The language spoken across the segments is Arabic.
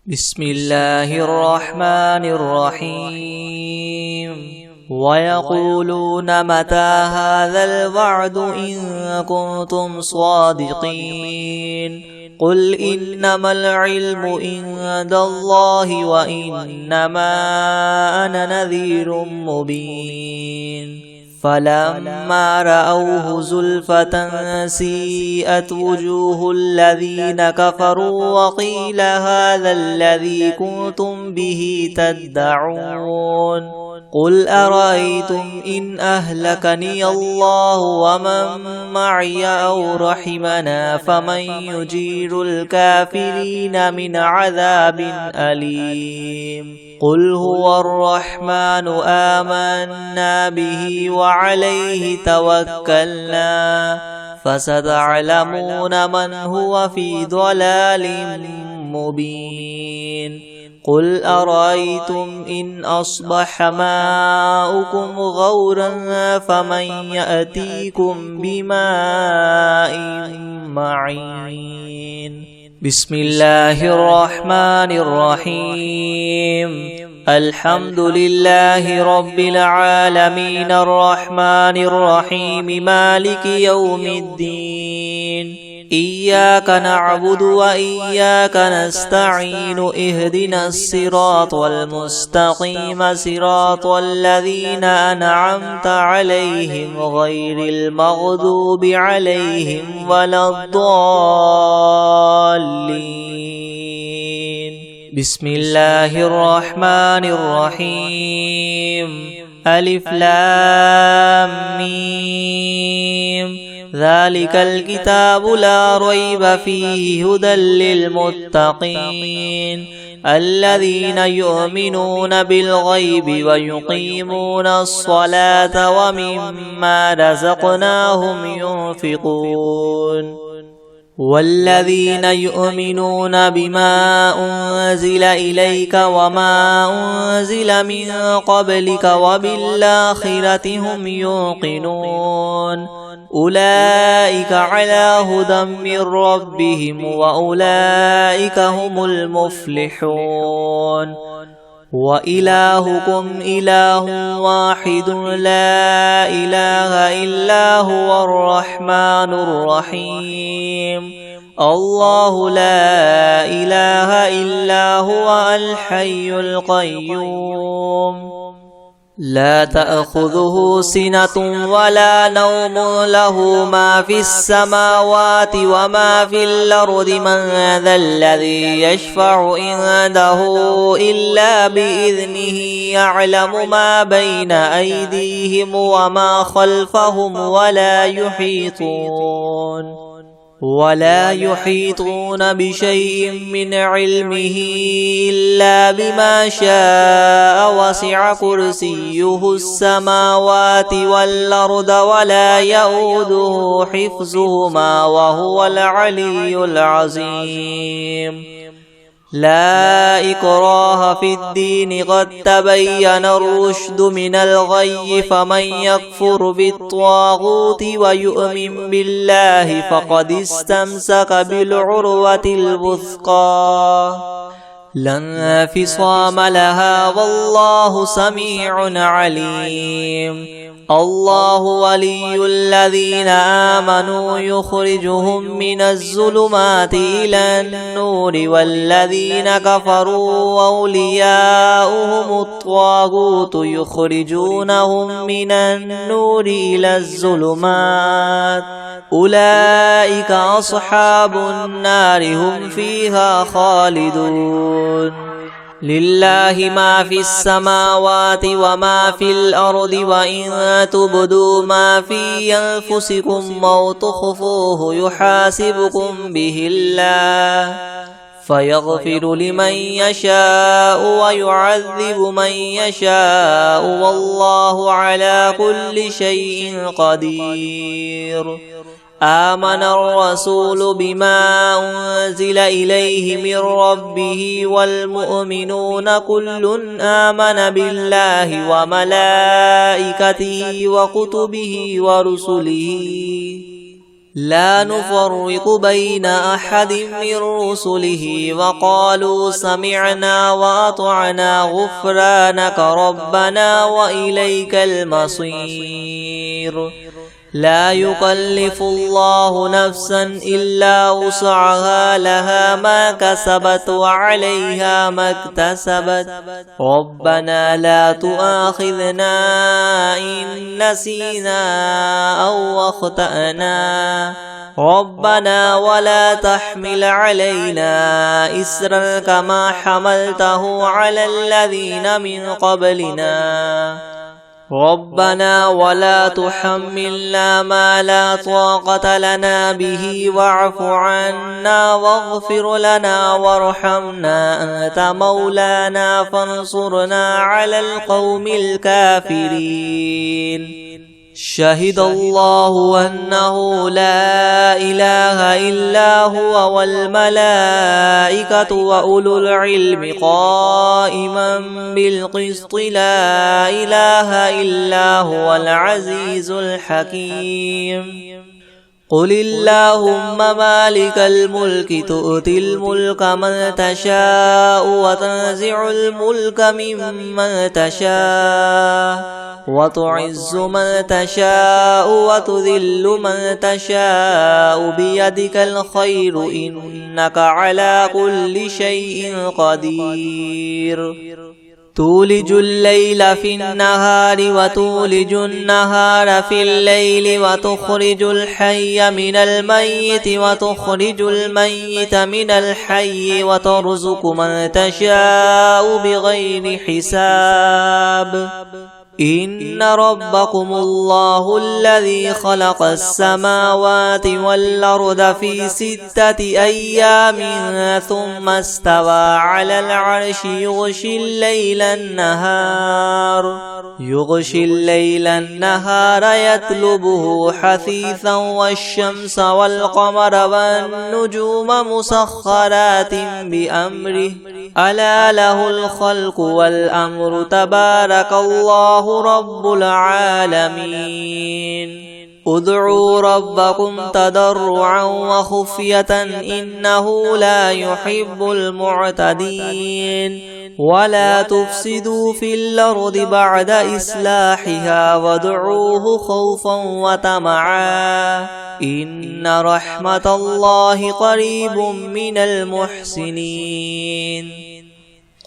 بسم الله الرحمن الرحيم ويقولون متى هذا الوعد إن كنتم صادقين قل إنما العلم عند الله وإنما أنا نذير مبين فلما رأوه زلفة سيئت وجوه الذين كفروا وقيل هذا الذي كنتم به تدعون قل أرأيتم إن أهلكني الله ومن معي أو رحمنا فمن يجير الكافرين من عذاب أليم قل هو الرحمن آمنا به وعليه توكلنا فستعلمون من هو في ضلال مبين قل أرأيتم إن أصبح ماؤكم غورا فمن يأتيكم بماء معين بسم الله الرحمن الرحيم الحمد لله رب العالمين الرحمن الرحيم مالك يوم الدين إياك نعبد وإياك نستعين اهدنا الصراط المستقيم صراط الذين أنعمت عليهم غير المغضوب عليهم ولا الضالين بسم الله الرحمن الرحيم ألف لام ميم ذلك الكتاب لا ريب فيه هدى للمتقين الذين يؤمنون بالغيب ويقيمون الصلاة ومما رزقناهم ينفقون والذين يؤمنون بما أنزل إليك وما أنزل من قبلك وبالآخرة هم يوقنون أولئك على هدى من ربهم وأولئك هم المفلحون وإلهكم إله واحد لا إله إلا هو الرحمن الرحيم الله لا إله إلا هو الحي القيوم لا تأخذه سنة ولا نوم له ما في السماوات وما في الأرض من ذا الذي يشفع عنده إلا بإذنه يعلم ما بين أيديهم وما خلفهم ولا يحيطون بشيء من علمه إلا بما شاء وسع كرسيه السماوات والأرض ولا يؤوده حفظهما وهو العلي العظيم لا إكراه في الدين قد تبين الرشد من الغي فمن يكفر بالطاغوت ويؤمن بالله فقد استمسك بالعروة الوثقى لا انفصام لها والله سميع عليم الله ولي الذين آمنوا يخرجهم من الظلمات إلى النور والذين كفروا أولياؤهم الطاغوت يخرجونهم من النور إلى الظلمات أولئك أصحاب النار هم فيها خالدون لله ما في السماوات وما في الأرض وإن تبدوا ما في أنفسكم أو تخفوه يحاسبكم به الله فيغفر لمن يشاء ويعذب من يشاء والله على كل شيء قدير آمن الرسول بما أنزل إليه من ربه والمؤمنون كل آمن بالله وملائكته وكتبه ورسله لا نفرق بين أحد من رسله وقالوا سمعنا وأطعنا غفرانك ربنا وإليك المصير لا يكلف الله نفسا إلا وسعها لها ما كسبت وعليها ما اكتسبت ربنا لا تؤاخذنا إن نسينا أو أخطأنا ربنا ولا تحمل علينا إسرا كما حملته على الذين من قبلنا ربنا ولا تحملنا ما لا طاقة لنا به واعف عنا واغفر لنا وارحمنا أنت مولانا فانصرنا على القوم الكافرين شهد الله أنه لا إله إلا هو والملائكة وأولو العلم قائما بالقسط لا إله إلا هو العزيز الحكيم قل اللهم مالك الملك تؤتي الملك من تشاء وتنزع الملك ممن تشاء وتعز من تشاء وتذل من تشاء بيدك الخير إنك على كل شيء قدير تولج الليل في النهار وتولج النهار في الليل وتخرج الحي من الميت وتخرج الميت من الحي وترزق من تشاء بغير حساب إن ربكم الله الذي خلق السماوات والأرض في 6 أيام ثم استوى على العرش يغشي الليل النهار يطلبه حثيثا والشمس والقمر والنجوم مسخرات بأمره ألا له الخلق والأمر تبارك الله رب العالمين ادعوا ربكم تضرعا وخفية إنه لا يحب المعتدين ولا تفسدوا في الأرض بعد إصلاحها وادعوه خوفا وطمعا إن رحمة الله قريب من المحسنين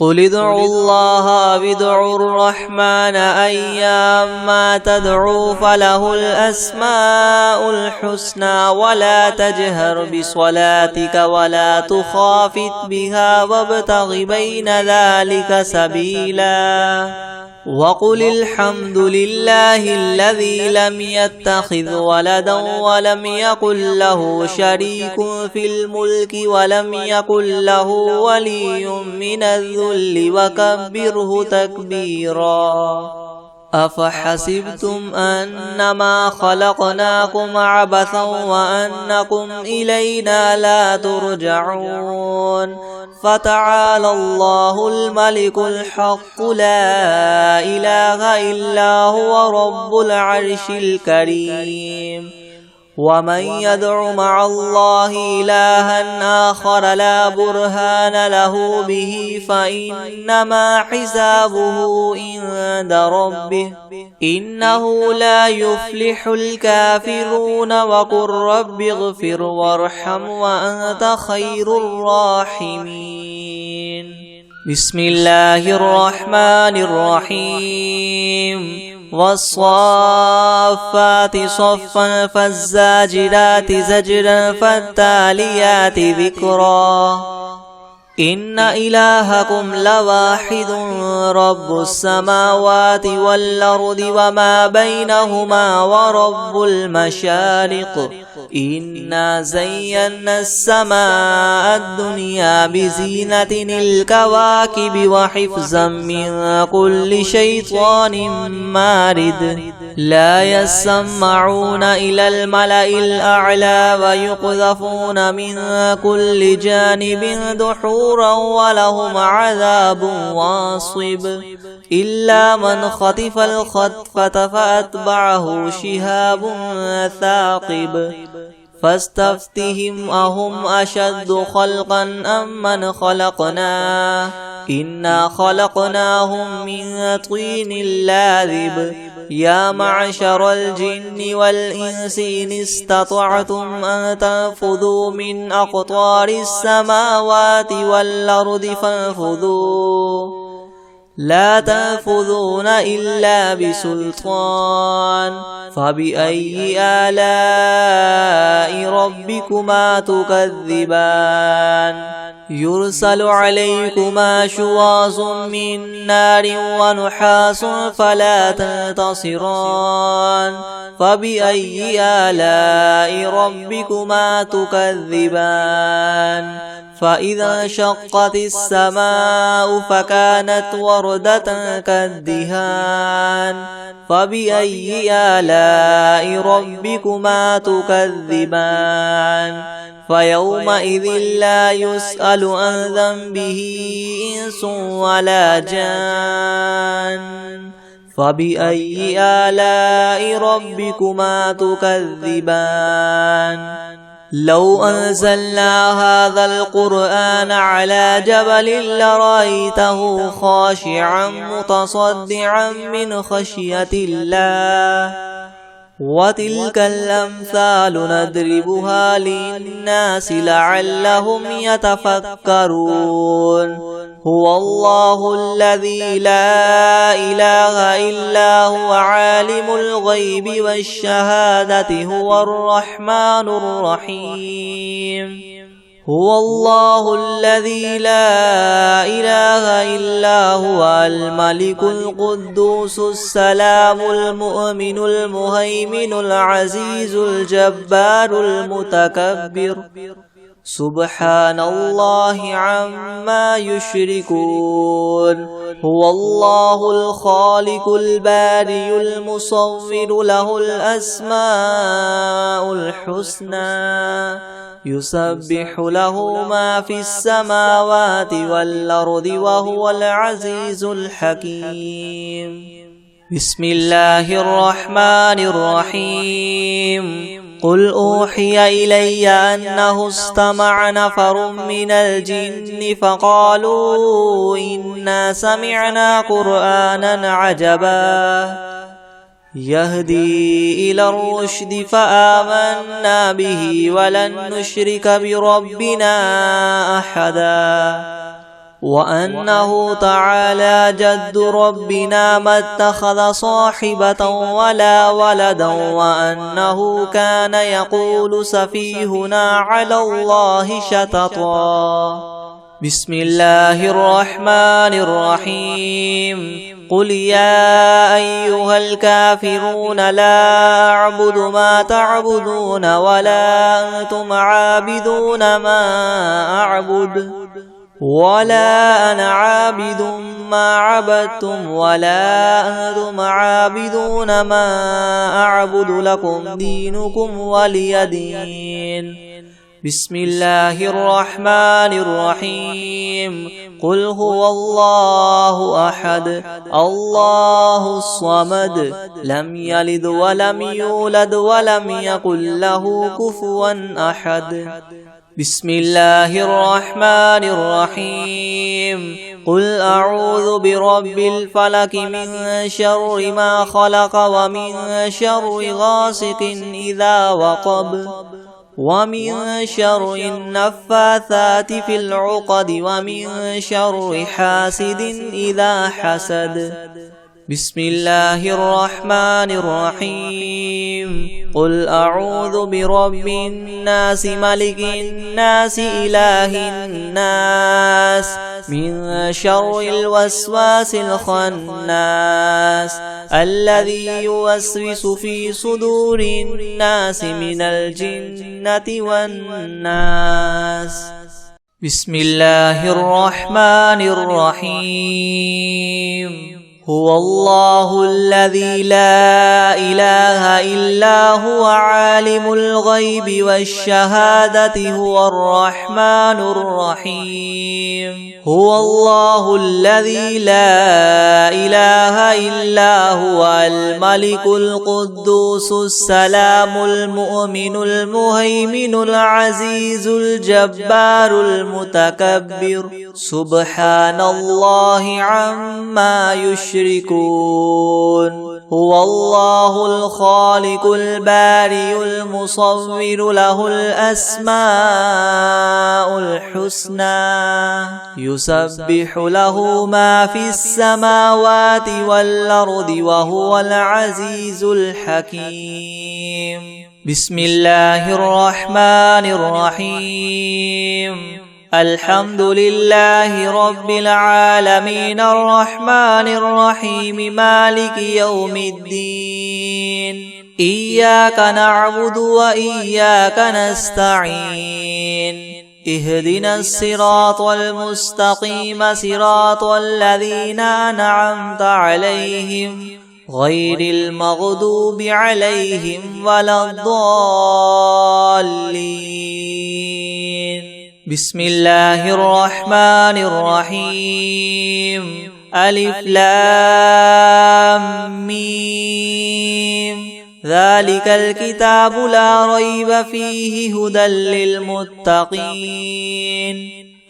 قل ادعوا الله وادعوا الرحمن أيما تدعوا فله الأسماء الحسنى ولا تجهر بصلاتك ولا تخافت بها وابتغ بين ذلك سبيلا وقل الحمد لله الذي لم يتخذ ولدا ولم يكن له شريك في الملك ولم يكن له ولي من الذل وكبره تكبيرا أفحسبتم أنما خلقناكم عبثا وأنكم إلينا لا ترجعون فتعالى الله الملك الحق لا إله إلا هو رب العرش الكريم ومن يدع مع الله إلها آخر لا برهان له به فإنما حسابه عند ربه إنه لا يفلح الكافرون وقل رب اغفر وارحم وأنت خير الراحمين بسم الله الرحمن الرحيم والصافات صفا فالزاجرات زجرا فالتاليات ذكرا إن إلهكم لواحد رب السماوات والأرض وما بينهما ورب المشارق إنا زينا السماء الدنيا بزينة الكواكب وحفظا من كل شيطان مارد لا يسمعون إلى الملأ الأعلى ويقذفون من كل جانب دحورا ولهم عذاب واصب إلا من خطف الخطفة فأتبعه شهاب ثاقب فاستفتهم أهم أشد خلقا أم من خلقنا إنا خلقناهم من طين لاذب يا معشر الجن والإنس إن استطعتم أن تنفذوا من أقطار السماوات والأرض فانفذوا لا تنفذون إلا بسلطان فبأي آلاء ربكما تكذبان يرسل عليكما شواظ من نار ونحاس فلا تنتصران فبأي آلاء ربكما تكذبان فإذا انشقت السماء فكانت وردة كالدهان فبأي آلاء ربكما تكذبان فيومئذ لا يسأل عن ذنبه إنس ولا جان فبأي آلاء ربكما تكذبان لو أنزلنا هذا القرآن على جبل لرأيته خاشعا متصدعا من خشية الله وتلك الأمثال نضربها للناس لعلهم يتفكرون هو الله الذي لا إله إلا هو عالم الغيب والشهادة هو الرحمن الرحيم هو الله الذي لا إله إلا هو الملك القدوس السلام المؤمن المهيمن العزيز الجبار المتكبر سبحان الله عما يشركون هو الله الخالق البارئ المصور له الأسماء الحسنى يسبح له ما في السماوات والأرض وهو العزيز الحكيم بسم الله الرحمن الرحيم قل أوحي إلي أنه استمع نفر من الجن فقالوا إنا سمعنا قرآنا عجبا يهدي إلى الرشد فآمنا به ولن نشرك بربنا أحدا وأنه تعالى جد ربنا ما اتخذ صاحبة ولا ولدا وأنه كان يقول سفيهنا على الله شططا بسم الله الرحمن الرحيم قل يا أيها الكافرون لا أعبد ما تعبدون ولا أنتم عابدون ما أعبد ولا أنا عابد ما عبدتم ولا أنتم عابدون ما أعبد لكم دينكم ولي دين بسم الله الرحمن الرحيم قل هو الله أحد الله الصمد لم يلد ولم يولد ولم يكن له كفوا أحد بسم الله الرحمن الرحيم قل أعوذ برب الفلك من شر ما خلق ومن شر غاسق إذا وقب ومن شر النفاثات في العقد ومن شر حاسد إذا حسد بسم الله الرحمن الرحيم قل أعوذ برب الناس ملك الناس إله الناس من شر الوسواس الخناس الذي يوسوس في صدور الناس من الجنة والناس بسم الله الرحمن الرحيم هو الله الذي لا إله إلا هو عالم الغيب والشهادة هو الرحمن الرحيم هو الله الذي لا إله إلا هو الملك القدوس السلام المؤمن المهيمن العزيز الجبار المتكبر سبحان الله عما يشركون هو الله الخالق البارئ المصور له الأسماء الحسنى يسبح له ما في السماوات والأرض وهو العزيز الحكيم بسم الله الرحمن الرحيم الحمد لله رب العالمين الرحمن الرحيم مالك يوم الدين إياك نعبد وإياك نستعين اهدنا الصراط المستقيم صراط الذين أنعمت عليهم غير المغضوب عليهم ولا الضالين بسم الله الرحمن الرحيم ألف لام ميم ذلك الكتاب لا ريب فيه هدى للمتقين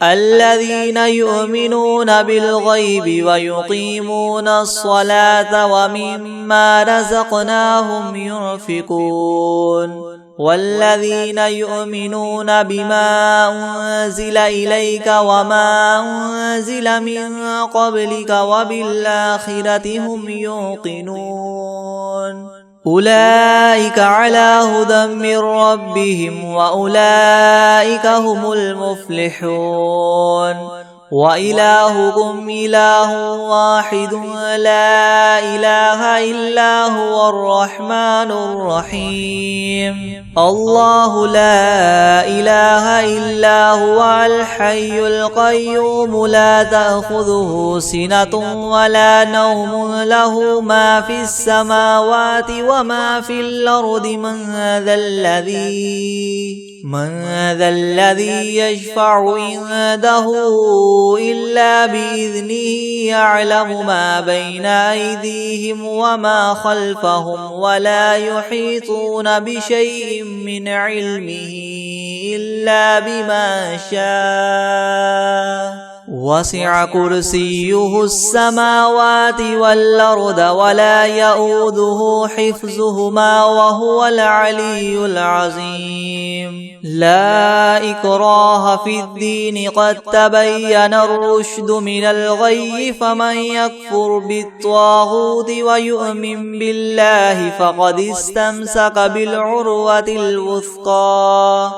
الذين يؤمنون بالغيب ويقيمون الصلاة ومما رزقناهم ينفقون والذين يؤمنون بما أنزل إليك وما أنزل من قبلك وبالآخرة هم يوقنون أولئك على هدى من ربهم وأولئك هم المفلحون وإلهكم إله واحد لا إله إلا هو الرحمن الرحيم الله لا إله إلا هو الحي القيوم لا تأخذه سنة ولا نوم له ما في السماوات وما في الأرض من ذا الذي يشفع عنده إلا بإذنه يعلم ما بين أيديهم وما خلفهم ولا يحيطون بشيء من علمه إلا بما شاء وسع كرسيه السماوات والأرض ولا يؤوده حفظهما وهو العلي العظيم لا إكراه في الدين قد تبين الرشد من الغي فمن يكفر بالطاغوت ويؤمن بالله فقد استمسك بالعروة الوثقى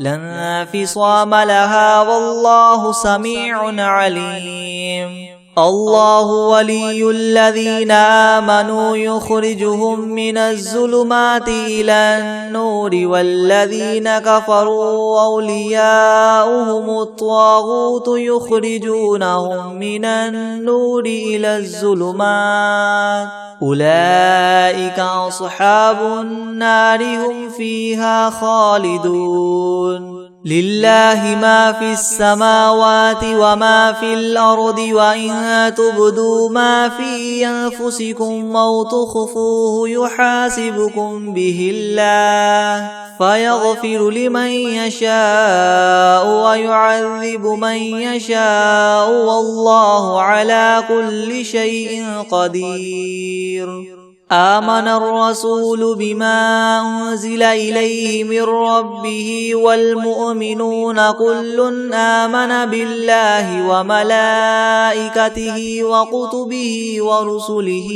لا انفصام لها والله سميع عليم الله ولي الذين آمنوا يخرجهم من الظلمات إلى النور والذين كفروا أولياؤهم الطاغوت يخرجونهم من النور إلى الظلمات أولئك أصحاب النار هم فيها خالدون لله ما في السماوات وما في الأرض وإن تبدوا ما في أنفسكم أو تخفوه يحاسبكم به الله فيغفر لمن يشاء ويعذب من يشاء والله على كل شيء قدير آمن الرسول بما أنزل إليه من ربه والمؤمنون كل آمن بالله وملائكته وكتبه ورسله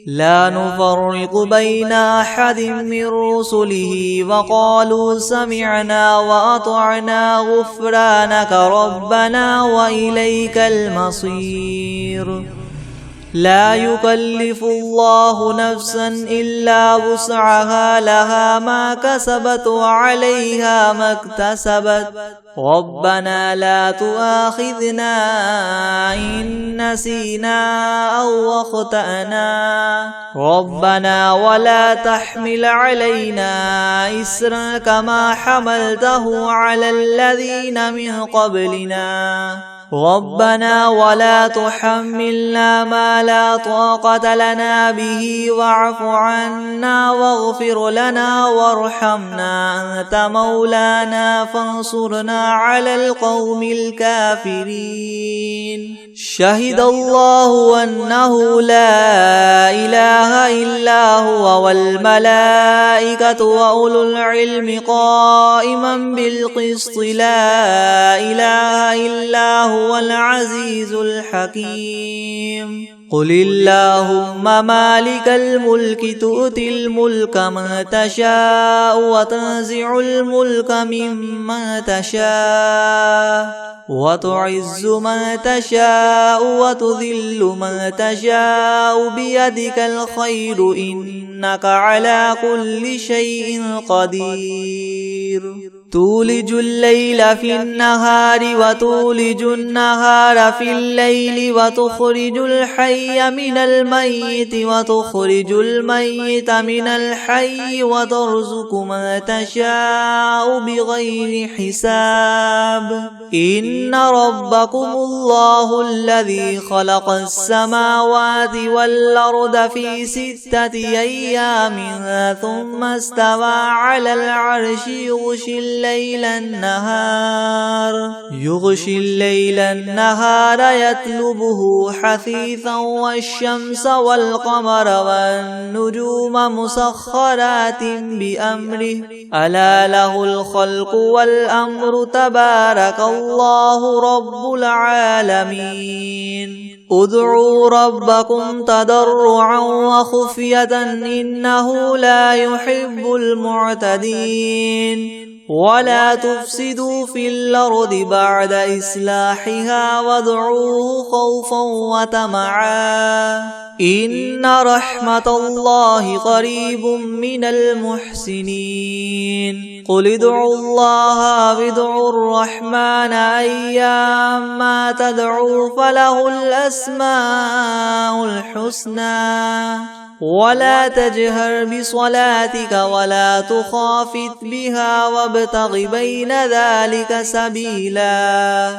لا نفرق بين أحد من رسله وقالوا سمعنا وأطعنا غفرانك ربنا وإليك المصير لا يكلف الله نفسا إلا وسعها لها ما كسبت وعليها ما اكتسبت ربنا لا تؤاخذنا إن نسينا أو أخطأنا ربنا ولا تحمل علينا إسرا كما حملته على الذين من قبلنا ربنا ولا تحملنا ما لا طاقة لنا به واعف عنا واغفر لنا وارحمنا أنت مولانا فانصرنا على القوم الكافرين شهد الله أنه لا إله إلا هو والملائكة وأولو العلم قائما بالقسط لا إله إلا هو العزيز الحكيم قل اللهم مالك الملك تؤتي الملك من تشاء وتنزع الملك ممن تشاء وتعز من تشاء وتذل من تشاء بيدك الخير إنك على كل شيء قدير تولج الليل في النهار وتولج النهار في الليل وتخرج الحي من الميت وتخرج الميت من الحي وترزق من تشاء بغير حساب إن ربكم الله الذي خلق السماوات والأرض في 6 أيام ثم استوى على العرش يغشي الليل النهار يطلبه حثيثا والشمس والقمر والنجوم مسخرات بأمره ألا له الخلق والأمر تبارك الله رب العالمين ادعوا ربكم تضرعا وخفية إنه لا يحب المعتدين ولا تفسدوا في الأرض بعد إصلاحها وادعوه خوفا وطمعا إن رحمة الله قريب من المحسنين قل ادعوا الله وادعوا الرحمن أيما تدعوا فله الأسماء الحسنى ولا تجهر بصلاتك ولا تخافت بها وابتغ بين ذلك سبيلا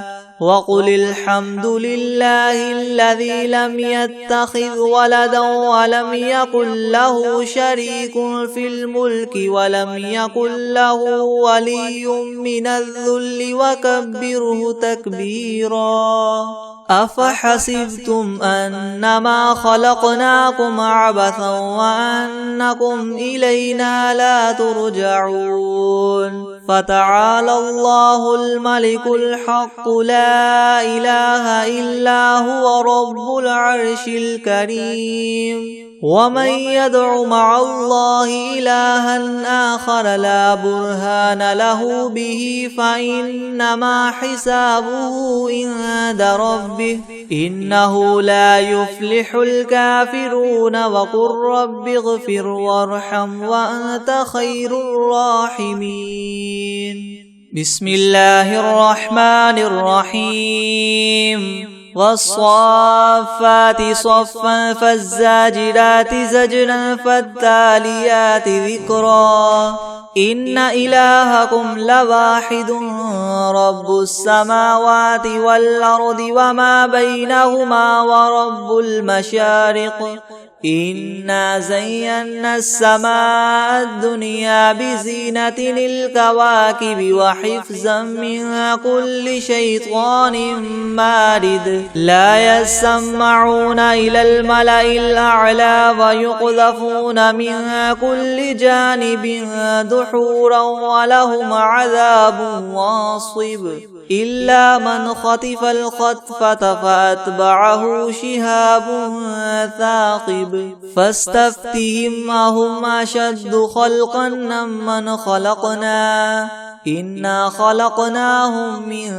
وقل الحمد لله الذي لم يتخذ ولدا ولم يكن له شريك في الملك ولم يكن له ولي من الذل وكبره تكبيرا أفحسبتم أنما خلقناكم عبثا وأنكم إلينا لا ترجعون فتعالى الله الملك الحق لا إله إلا هو رب العرش الكريم ومن يدع مع الله إلها آخر لا برهان له به فإنما حسابه عند ربه إنه لا يفلح الكافرون وقل رب اغفر وارحم وأنت خير الراحمين بسم الله الرحمن الرحيم والصافات صفا فالزاجرات زجرا فالتاليات ذكرا إن إلهكم لواحد رب السماوات والأرض وما بينهما ورب المشارق إنا زينا السماء الدنيا بزينة الكواكب وحفظا من كل شيطان مارد لا يسمعون إلى الملأ الأعلى ويقذفون من كل جانب دحورا ولهم عذاب واصب إلا من خطف الخطفة فأتبعه شهاب ثاقب فاستفتهم أهم أشد خلقا ممن خلقنا إنا خلقناهم من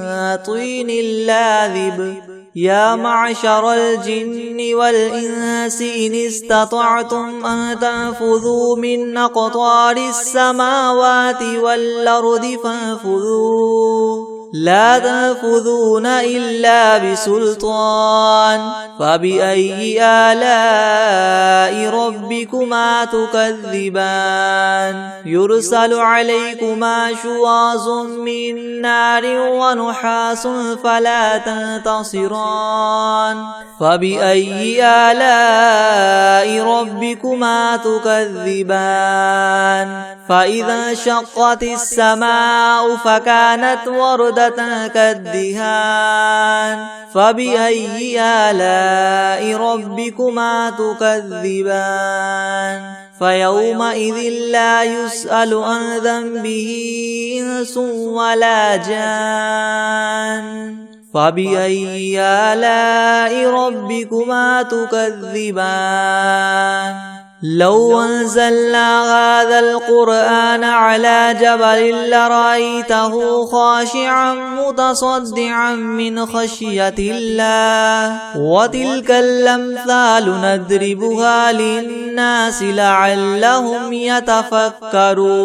طين لاذب يا معشر الجن والإنس إن استطعتم أن تنفذوا من أقطار السماوات والأرض فانفذوا لا تنفذون إلا بسلطان فبأي آلاء ربكما تكذبان يرسل عليكما شواظ من نار ونحاس فلا تنتصران فبأي آلاء ربكما تكذبان فإذا انشقت السماء فكانت وردة كالدهان فبأي آلاء ربكما تكذبان فيومئذ لا يسأل عن ذنبه إنس ولا جان فبأي آلاء ربكما تكذبان لو أنزلنا هذا القرآن على جبل لرأيته خاشعا متصدعا من خشية الله وتلك الأمثال نضربها للناس لعلهم يتفكرون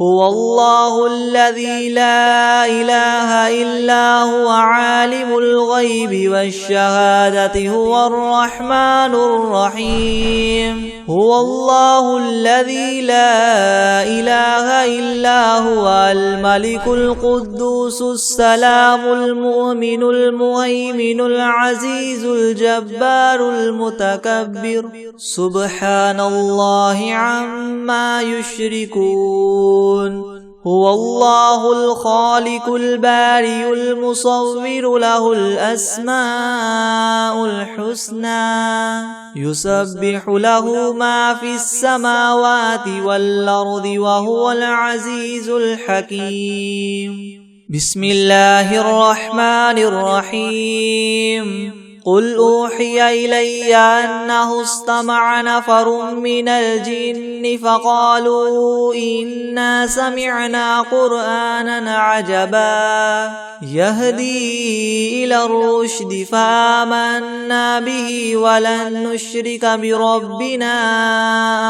هو الله الذي لا إله إلا هو عالم الغيب والشهادة هو الرحمن الرحيم هو الله الذي لا إله إلا هو الملك القدوس السلام المؤمن المهيمن العزيز الجبار المتكبر سبحان الله عما يشركون هو الله الخالق البارئ المصور له الأسماء الحسنى يسبح له ما في السماوات والأرض وهو العزيز الحكيم بسم الله الرحمن الرحيم قل أوحي إلي أنه استمع نفر من الجن فقالوا إنا سمعنا قرآنا عجبا يهدي إلى الرشد فآمنا به ولن نشرك بربنا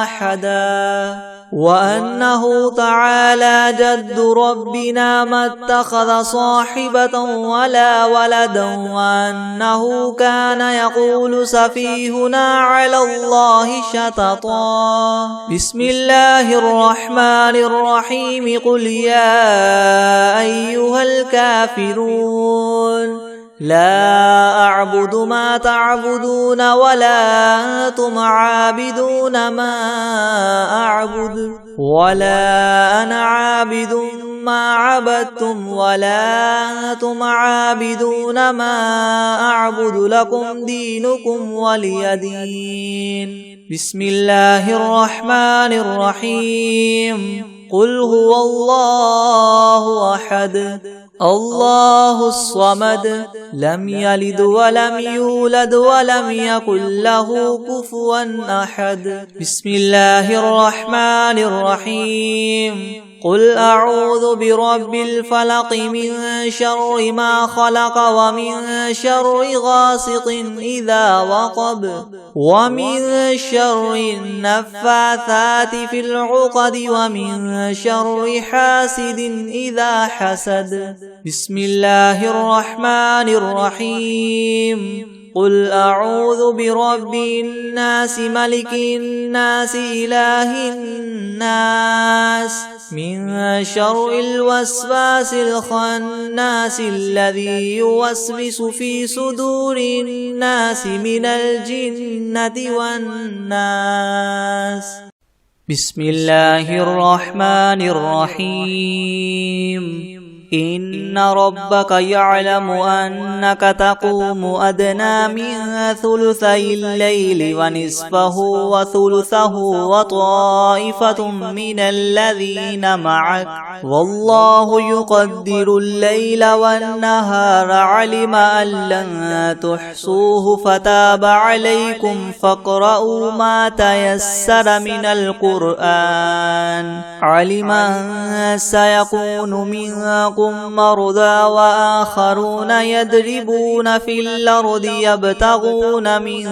أحدا وأنه تعالى جد ربنا ما اتخذ صاحبة ولا ولدا وأنه كان يقول سفيهنا على الله شططا بسم الله الرحمن الرحيم قل يا أيها الكافرون لا أعبد ما تعبدون ولا أنتم عابدون ما أعبد ولا أنا عابد ما عبدتم ولا أنتم عابدون ما أعبد لكم دينكم ولي دين بسم الله الرحمن الرحيم قل هو الله أحد الله الصمد لم يلد ولم يولد ولم يكن له كفوا أحد بسم الله الرحمن الرحيم قل أعوذ برب الفلق من شر ما خلق ومن شر غاسق إذا وقب ومن شر النفاثات في العقد ومن شر حاسد إذا حسد بسم الله الرحمن الرحيم قل أعوذ برب الناس ملك الناس إله الناس من شر الوسواس الخناس الذي يوسوس في صدور الناس من الجنة والناس بسم الله الرحمن الرحيم إن ربك يعلم أنك تقوم أدنى من ثلثي الليل ونصفه وثلثه وطائفة من الذين معك والله يقدر الليل والنهار علم أن لن تحصوه فتاب عليكم فاقرؤوا ما تيسر من القرآن علم أن سيكون منكم منكم مرضى وآخرون يضربون في الأرض يبتغون من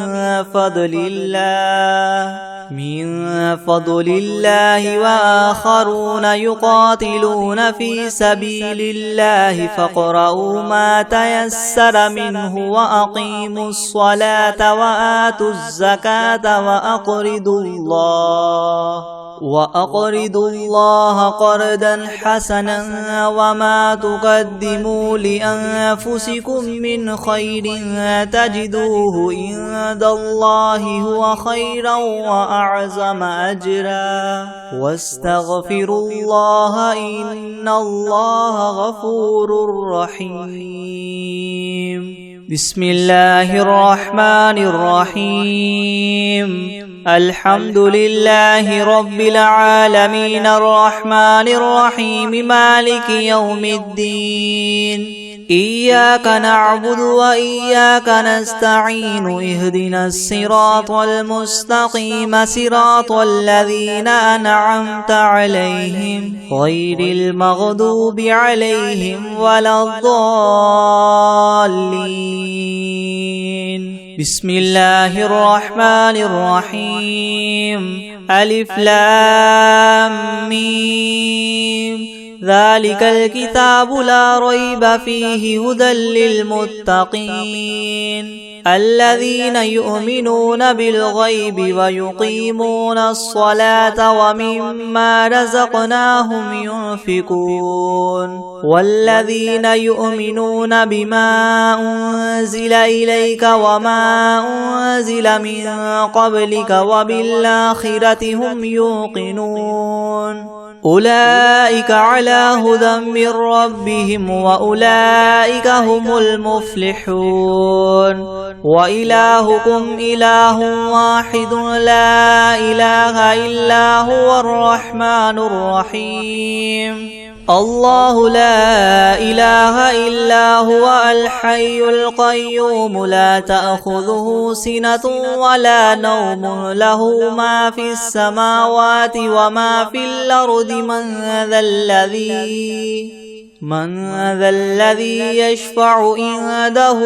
فضل الله وآخرون يقاتلون في سبيل الله فاقرؤوا ما تيسر منه وأقيموا الصلاة وآتوا الزكاة وأقرضوا الله قرضا حسنا وما تقدموا لأنفسكم من خير تجدوه عند الله هو خيرا وأعظم أجرا واستغفروا الله إن الله غفور رحيم. بسم الله الرحمن الرحيم. الحمد لله رب العالمين الرحمن الرحيم مالك يوم الدين إياك نعبد وإياك نستعين اهدنا الصراط المستقيم صراط الذين أنعمت عليهم غير المغضوب عليهم ولا الضالين. بسم الله الرحمن الرحيم. ألف لام ميم ذلك الكتاب لا ريب فيه هدى للمتقين الذين يؤمنون بالغيب ويقيمون الصلاة ومما رزقناهم ينفقون والذين يؤمنون بما أنزل إليك وما أنزل من قبلك وبالآخرة هم يوقنون أولئك على هدى من ربهم وأولئك هم المفلحون. وإلهكم إله واحد لا إله إلا هو الرحمن الرحيم. الله لا إله إلا هو الحي القيوم لا تأخذه سنة ولا نوم له ما في السماوات وما في الأرض من ذا الذي يشفع عنده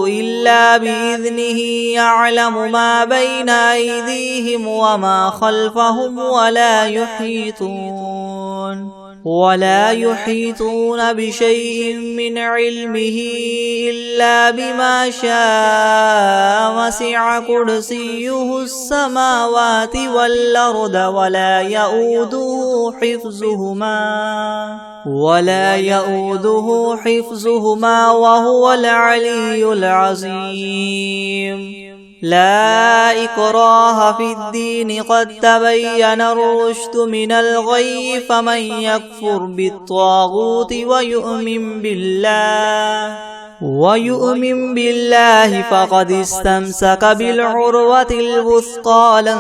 إلا بإذنه يعلم ما بين أيديهم وما خلفهم ولا يحيطون بشيء من علمه إلا بما شاء وسع كرسيه السماوات والأرض ولا يؤوده حفظهما وهو العلي العظيم. لا إكراه في الدين قد تبين الرشد من الغي فمن يكفر بالطاغوت ويؤمن بالله فقد استمسك بالعروة الوثقى لا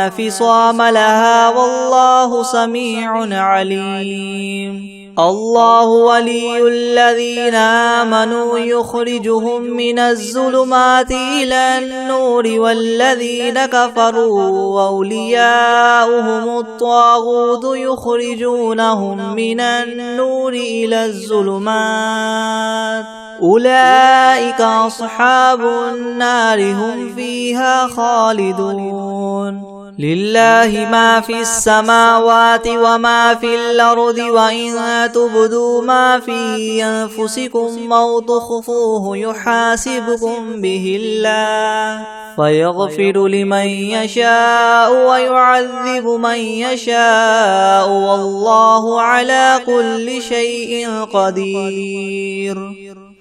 انفصام لها والله سميع عليم. الله ولي الذين آمنوا يخرجهم من الظلمات إلى النور والذين كفروا أولياؤهم الطاغوت يخرجونهم من النور إلى الظلمات أولئك أصحاب النار هم فيها خالدون. لله ما في السماوات وما في الأرض وإن تبدوا ما في أنفسكم أو تخفوه يحاسبكم به الله فيغفر لمن يشاء ويعذب من يشاء والله على كل شيء قدير.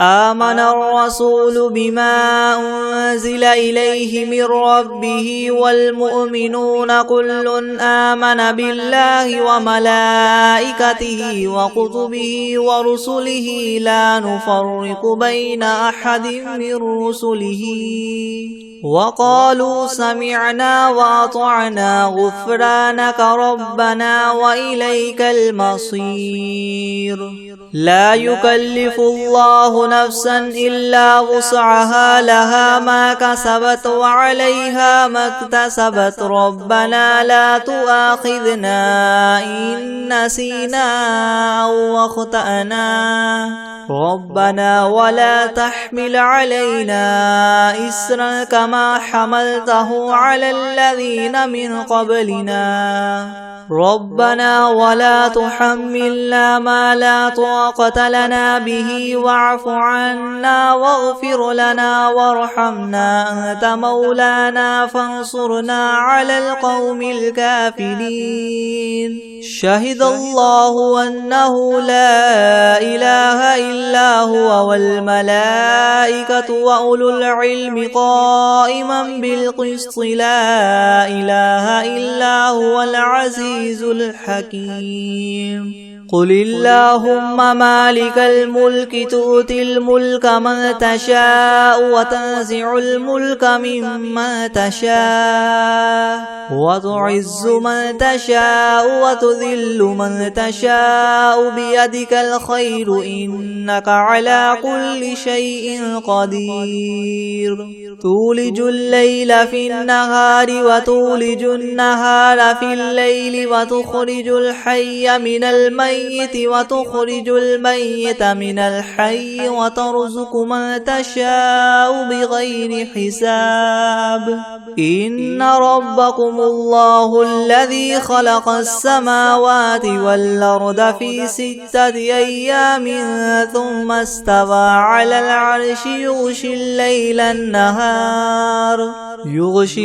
آمن الرسول بما أنزل إليه من ربه والمؤمنون كل آمن بالله وملائكته وكتبه ورسله لا نفرق بين أحد من رسله وقالوا سمعنا وأطعنا غفرانك ربنا وإليك المصير لا يكلف الله نفسا إلا وسعها لها ما كسبت وعليها ما اكتسبت ربنا لا تؤاخذنا إن نسينا أو أخطأنا ربنا ولا تحمل علينا إسرا كما حملته على الذين من قبلنا ربنا ولا تحملنا ما لا طاقة لنا به واعف عنا واغفر لنا وارحمنا أنت مولانا فانصرنا على القوم الكافرين شهد الله أنه لا إله إلا هو والملائكة وأولو العلم قائما بالقسط لا إله إلا هو العزيز الحكيم قل اللهم مالك الملك تؤتي الملك من تشاء وتنزع الملك ممن تشاء وتعز من تشاء وتذل من تشاء بيدك الخير إنك على كل شيء قدير تولج الليل في النهار وتولج النهار في الليل وتخرج الحي من الميت وتخرج الميت من الحي وترزق من تشاء بغير حساب إن ربكم الله الذي خلق السماوات والأرض في 6 أيام ثم استوى على العرش يغشي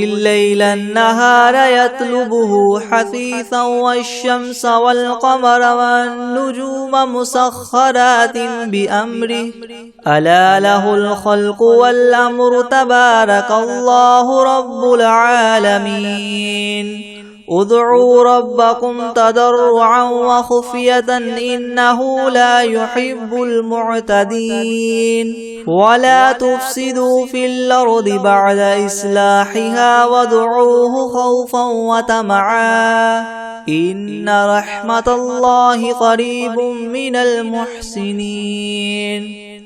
الليل النهار يطلبه حثيثا والشمس والقمر والنجوم مسخرات بأمره ألا له الخلق والأمر تبارك الله رب العالمين ادعوا ربكم تضرعا وخفية إنه لا يحب المعتدين ولا تفسدوا في الأرض بعد إصلاحها وادعوه خوفا وطمعا إن رحمة الله قريب من المحسنين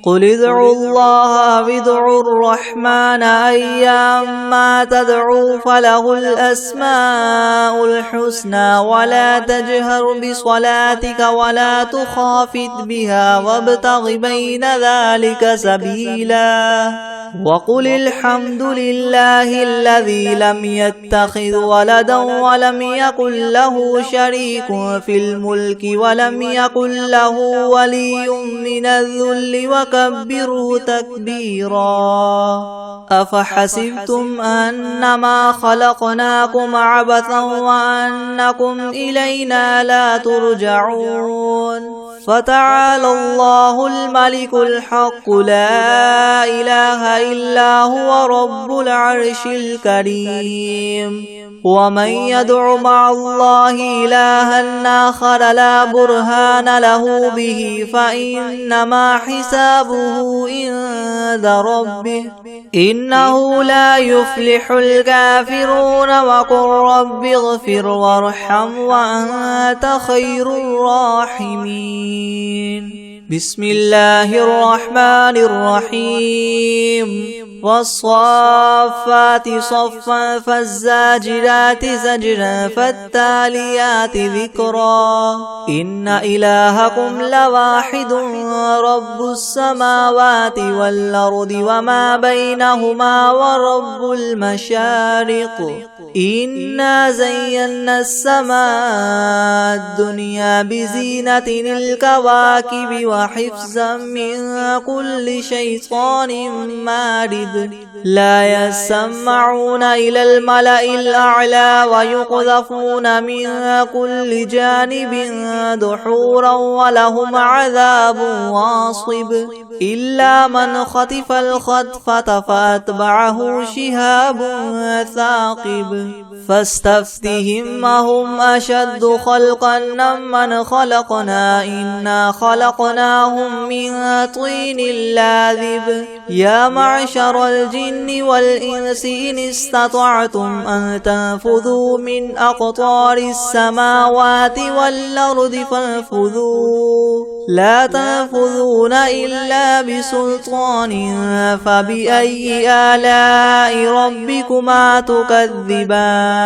قل ادعوا الله وادعوا الرحمن أيما تدعوا فله الأسماء الحسنى ولا تجهر بصلاتك ولا تخافت بها وابتغ بين ذلك سبيلا وقل الحمد لله الذي لم يتخذ ولدا ولم يكن له شريك في الملك ولم يكن له ولي من الذل وكبره تكبيرا أفحسبتم أنما خلقناكم عبثا وأنكم إلينا لا ترجعون فتعالى الله الملك الحق لا إله إلا هو رب العرش الكريم ومن يدع مع الله إلها آخر لا برهان له به فإنما حسابه عند ربه إنه لا يفلح الكافرون وقل رب اغفر وارحم وأنت خير الراحمين بسم الله الرحمن الرحيم والصافات صفا فالزاجرات زجرا فالتاليات ذكرا إن إلهكم لواحد رب السماوات والأرض وما بينهما ورب المشارق إنا زينا السماء الدنيا بزينة الكواكب وحفظا من كل شيطان مارد لا يسمعون إلى الملأ الأعلى ويقذفون من كل جانب دحورا ولهم عذاب واصب إلا من خطف الخطفة فأتبعه شهاب ثاقب فاستفتهم أهم أشد خلقا ممن خلقنا إنا خلقناهم من طين لاذب يا معشر الجن والإنس إن استطعتم أن تنفذوا من أقطار السماوات والأرض فانفذوا لا تنفذون إلا بسلطان فبأي آلاء ربكما تكذبان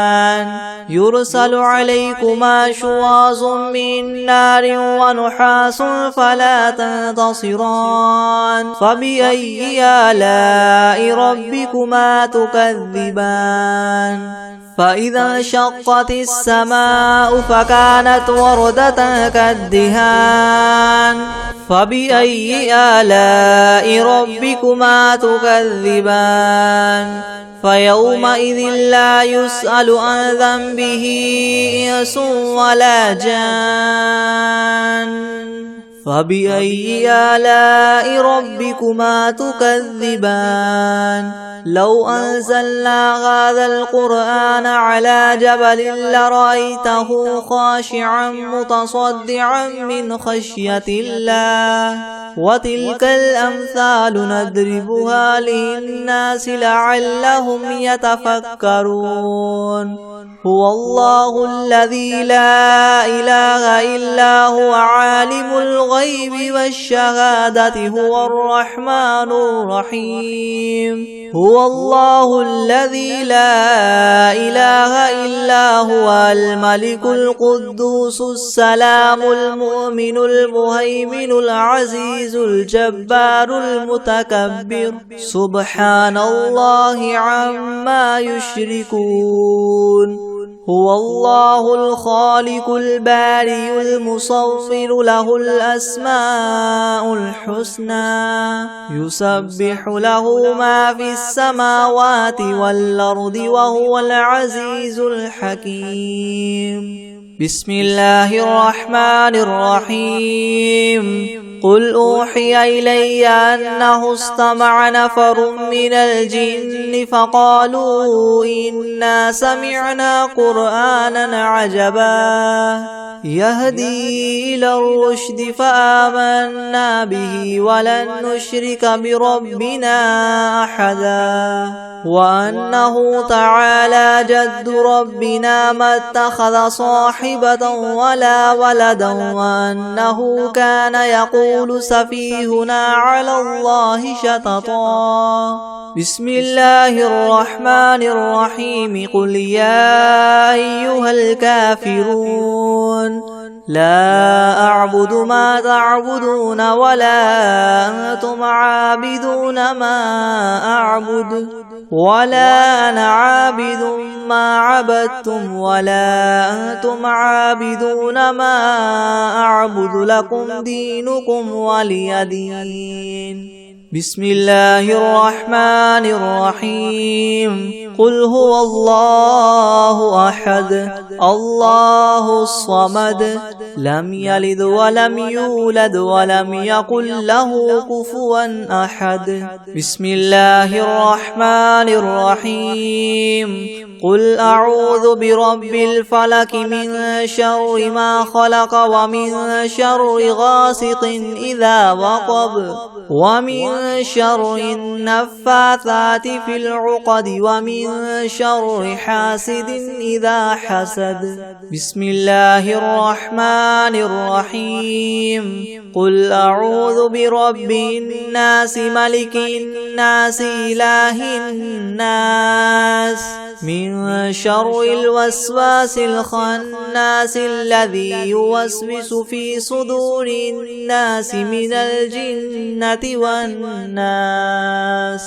يرسل عليكما شواظ من نار ونحاس فلا تنتصران فبأي آلاء ربكما تكذبان فإذا انشقت السماء فكانت وردة كالدهان فبأي آلاء ربكما تكذبان فيومئذ لا يسأل عن ذنبه إنس ولا جان فبأي آلاء ربكما تكذبان لو أنزلنا هذا القرآن على جبل لرأيته خاشعا متصدعا من خشية الله وتلك الأمثال نضربها للناس لعلهم يتفكرون هو الله الذي لا إله إلا هو عالم الغيب والشهادة هو الرحمن الرحيم هو الله الذي لا إله إلا هو الملك القدوس السلام المؤمن المهيمن العزيز الجبار المتكبر سبحان الله عما يشركون هو الله الخالق البارئ المصور له الأسماء الحسنى يسبح له ما في السماوات والأرض وهو العزيز الحكيم بسم الله الرحمن الرحيم قل أوحي إلي أنه استمع نفر من الجن فقالوا إنا سمعنا قرآنا عجبا يهدي إلى الرشد فآمنا به ولن نشرك بربنا أحدا وأنه تعالى جد ربنا ما اتخذ صاحبة ولا ولدا وأنه كان يقول سفيهنا على الله شططا بسم الله الرحمن الرحيم قل يا أيها الكافرون لا أعبد ما تعبدون ولا أنتم عابدون ما أعبد ولا أنا عابد ما عبدتم ولا أنتم عابدون ما أعبد لكم دينكم ولي دين بسم الله الرحمن الرحيم قل هو الله أحد الله الصمد لم يلد ولم يولد ولم يكن له كفوا أحد بسم الله الرحمن الرحيم قل أعوذ برب الفلك من شر ما خلق ومن شر غاسق إذا وقب ومن شر النفاثات في العقد ومن شر حاسد إذا حسد بسم الله الرحمن الرحيم قل أعوذ برب الناس ملك الناس إله الناس من شر الوسواس الخناس الذي يوسوس في صدور الناس من الجنة والناس